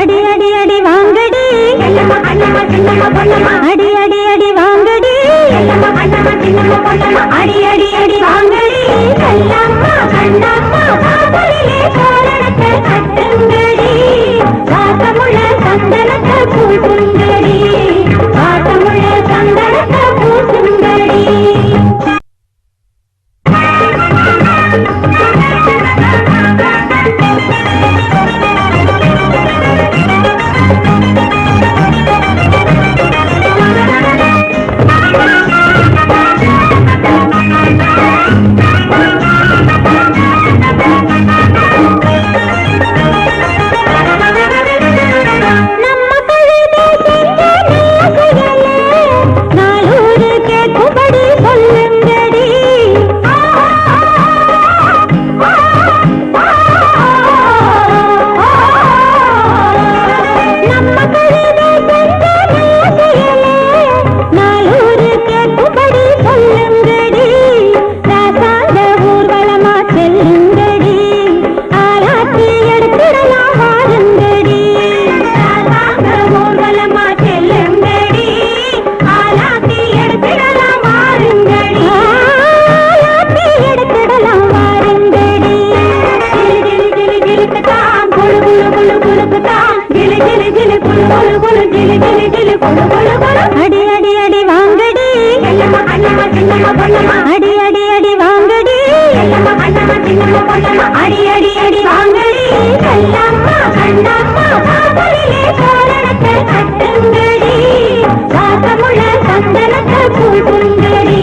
அடி அடி அடி வாங்கடி அடி அடி அடி வாங்கடி அடி அடி அடி வாங்கடி கல்லம்மா கண்ணம்மா காதலிலே தோரணத்தை கட்டுங்கடி காத்தமுள்ள சந்தனத்தை பூசுங்கடி காத்தமுள்ள சந்தனத்தை பூசுங்கடி அடி அடி அடி வாங்கடி அடி அடி அடி வாங்கடி அடி அடி அடி வாங்கடி கல்லம்மா கண்ணம்மா காதலிலே தோரணத்தை கட்டுங்கடி காத்தமுள்ள சந்தனத்தை பூசுங்கடி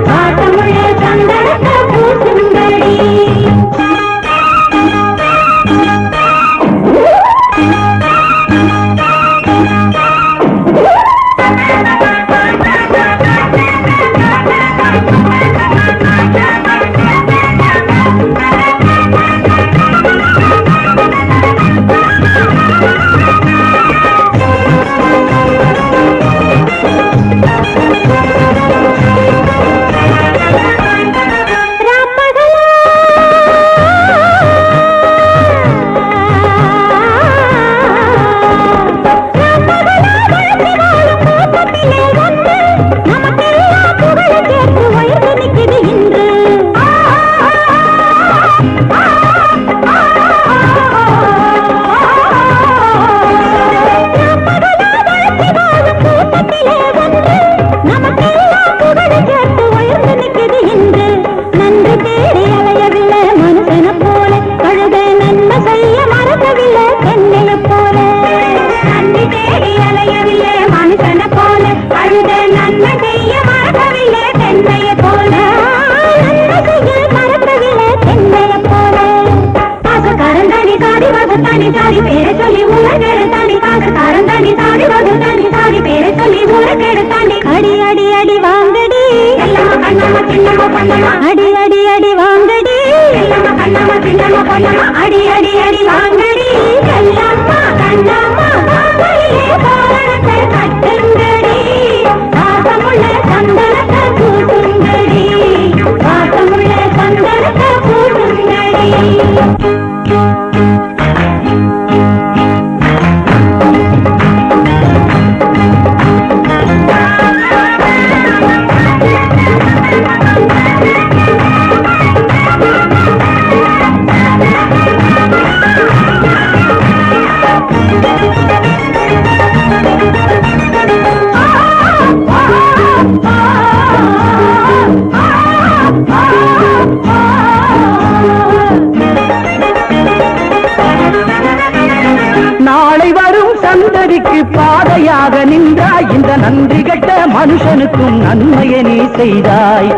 காத்தமுள்ள சந்தனத்தை பூசுங்கடி அடி அடி அடி வாங்கடி அடி அடி அடி வாங்கடி அடி அடி அடி வாங்கடி கல்லம்மா கண்ணம்மா காதலிலே தோரணத்தை கட்டுங்கடி காத்தமுள்ள சந்தனத்தை பூசுங்கடி காத்தமுள்ள சந்தனத்தை பூசுங்கடி சந்ததிக்கு பாதையாக நின்றாய் இந்த நன்றி கெட்ட மனுஷனுக்கும் நன்மையை நீ செய்தாய்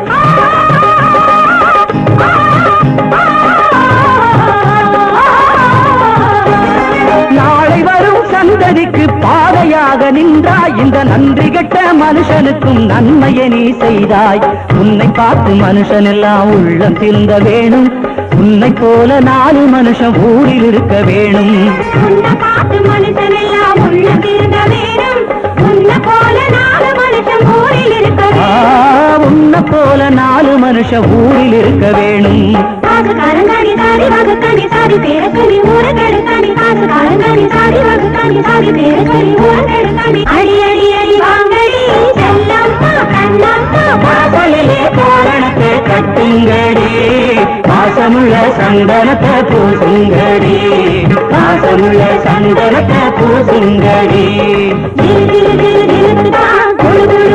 நாளை வரும் சந்ததிக்கு பாதையாக நின்றாய் இந்த நன்றி கெட்ட மனுஷனுக்கும் நன்மையை நீ செய்தாய் உன்னை பார்த்து மனுஷன் எல்லாம் உள்ளம் திருந்த வேணும் உன்னை போல 4 மனுஷன் ஊரில் இருக்க வேணும் உன்னை பார்த்து மனுஷன் எல்லாம் உள்ளம் திருந்த வேணும் உன்னை போல 4 மனுஷன் ஊரில் இருக்க வேணும் உன்னை போல 4 மனுஷன் ஊரில் இருக்க வேணும் காசுக்காரங்காடி சாரி வகுக்காண்டி சாரி பேர சொல்லி ஊர கெடுக்காண்டி காசுக்காரங்காடி சாரி வகுக்காண்டி சாரி பேர சொல்லி ஊர கெடுக்காண்டி அடி அடி அடி வாங்கடி செல்லம்மா கண்ணம்மா வாசலிலே தோரணத்தை கட்டுங்கடி வாசமுள்ள சந்தனத்தை பூசுங்கடி வாசமுள்ள சந்தனத்தை பூசுங்கடி திரு திரு திரு திருக்கு தான் குழு குழு